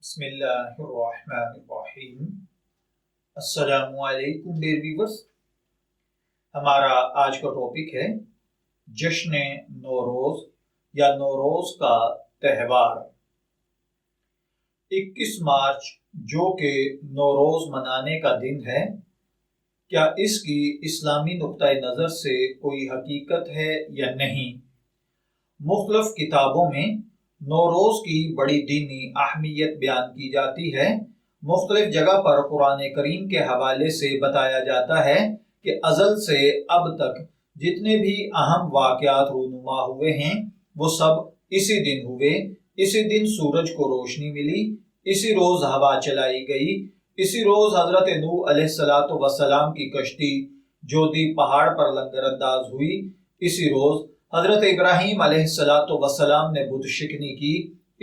بسم اللہ الرحمن الرحیم۔ السلام علیکم ڈیئر ویورز، ہمارا آج کا ٹاپک ہے جشن نوروز یا نوروز کا تہوار۔ 21 مارچ جو کہ نوروز منانے کا دن ہے، کیا اس کی اسلامی نقطہ نظر سے کوئی حقیقت ہے یا نہیں؟ مختلف کتابوں میں نوروز کی بڑی دینی اہمیت بیان کی جاتی ہے۔ مختلف جگہ پر قرآن کریم کے حوالے سے بتایا جاتا ہے کہ ازل سے اب تک جتنے بھی اہم واقعات رونما ہوئے ہیں وہ سب اسی دن ہوئے۔ اسی دن سورج کو روشنی ملی، اسی روز ہوا چلائی گئی، اسی روز حضرت نوح علیہ السلام کی کشتی جودی پہاڑ پر لنگر انداز ہوئی، اسی روز حضرت ابراہیم علیہ السلام نے بت شکنی کی،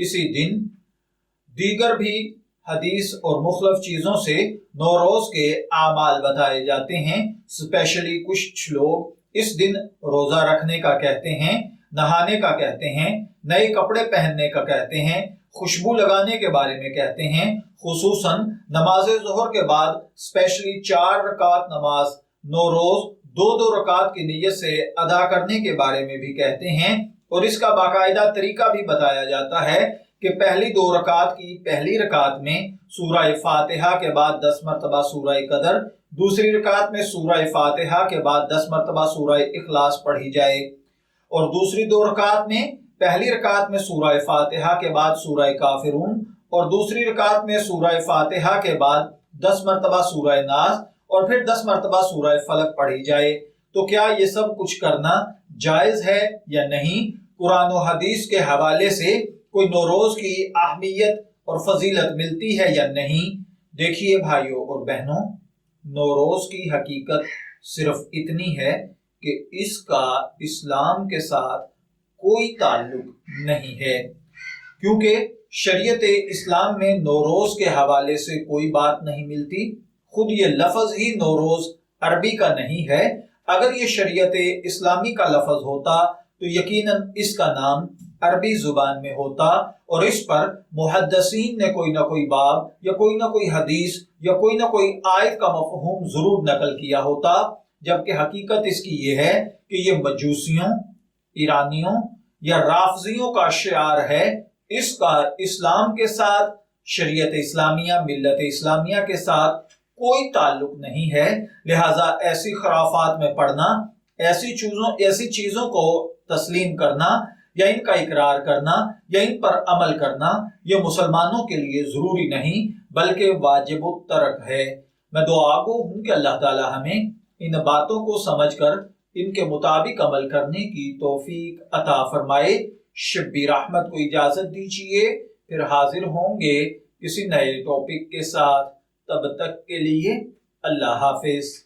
اسی دن دیگر بھی حدیث اور مختلف چیزوں سے نوروز کے اعمال بتائے جاتے ہیں۔ اسپیشلی کچھ لوگ اس دن روزہ رکھنے کا کہتے ہیں، نہانے کا کہتے ہیں، نئے کپڑے پہننے کا کہتے ہیں، خوشبو لگانے کے بارے میں کہتے ہیں، خصوصاً نماز ظہر کے بعد اسپیشلی 4 رکعت نماز نوروز 2 رکعت کی نیت سے ادا کرنے کے بارے میں بھی کہتے ہیں، اور اس کا باقاعدہ طریقہ بھی بتایا جاتا ہے کہ پہلی 2 رکعت کی پہلی رکعت میں سورہ فاتحہ کے بعد 10 مرتبہ سورہ قدر، دوسری رکعت میں سورہ فاتحہ کے بعد 10 مرتبہ سورہ اخلاص پڑھی جائے، اور دوسری 2 رکعت میں پہلی رکعت میں سورہ فاتحہ کے بعد سورہ کافرون، اور دوسری رکعت میں سورہ فاتحہ کے بعد 10 مرتبہ سورہ ناس اور پھر 10 مرتبہ سورہ فلق پڑھی جائے۔ تو کیا یہ سب کچھ کرنا جائز ہے یا نہیں؟ قرآن و حدیث کے حوالے سے کوئی نوروز کی اہمیت اور فضیلت ملتی ہے یا نہیں؟ دیکھیے بھائیوں اور بہنوں، نوروز کی حقیقت صرف اتنی ہے کہ اس کا اسلام کے ساتھ کوئی تعلق نہیں ہے، کیونکہ شریعت اسلام میں نوروز کے حوالے سے کوئی بات نہیں ملتی۔ خود یہ لفظ ہی نوروز عربی کا نہیں ہے۔ اگر یہ شریعت اسلامی کا لفظ ہوتا تو یقیناً اس کا نام عربی زبان میں ہوتا، اور اس پر محدثین نے کوئی نہ کوئی باب یا کوئی نہ کوئی حدیث یا کوئی نہ کوئی آیت کا مفہوم ضرور نقل کیا ہوتا، جبکہ حقیقت اس کی یہ ہے کہ یہ مجوسیوں، ایرانیوں یا رافضیوں کا شعار ہے۔ اس کا اسلام کے ساتھ، شریعت اسلامیہ، ملت اسلامیہ کے ساتھ کوئی تعلق نہیں ہے۔ لہٰذا ایسی خرافات میں پڑنا، ایسی چیزوں کو تسلیم کرنا یا ان کا اقرار کرنا یا ان پر عمل کرنا یہ مسلمانوں کے لیے ضروری نہیں بلکہ واجب الترک ہے۔ میں دعا گو ہوں کہ اللہ تعالی ہمیں ان باتوں کو سمجھ کر ان کے مطابق عمل کرنے کی توفیق عطا فرمائے۔ شبیر احمد کو اجازت دیجیے، پھر حاضر ہوں گے کسی نئے ٹاپک کے ساتھ۔ تب تک کے لیے اللہ حافظ۔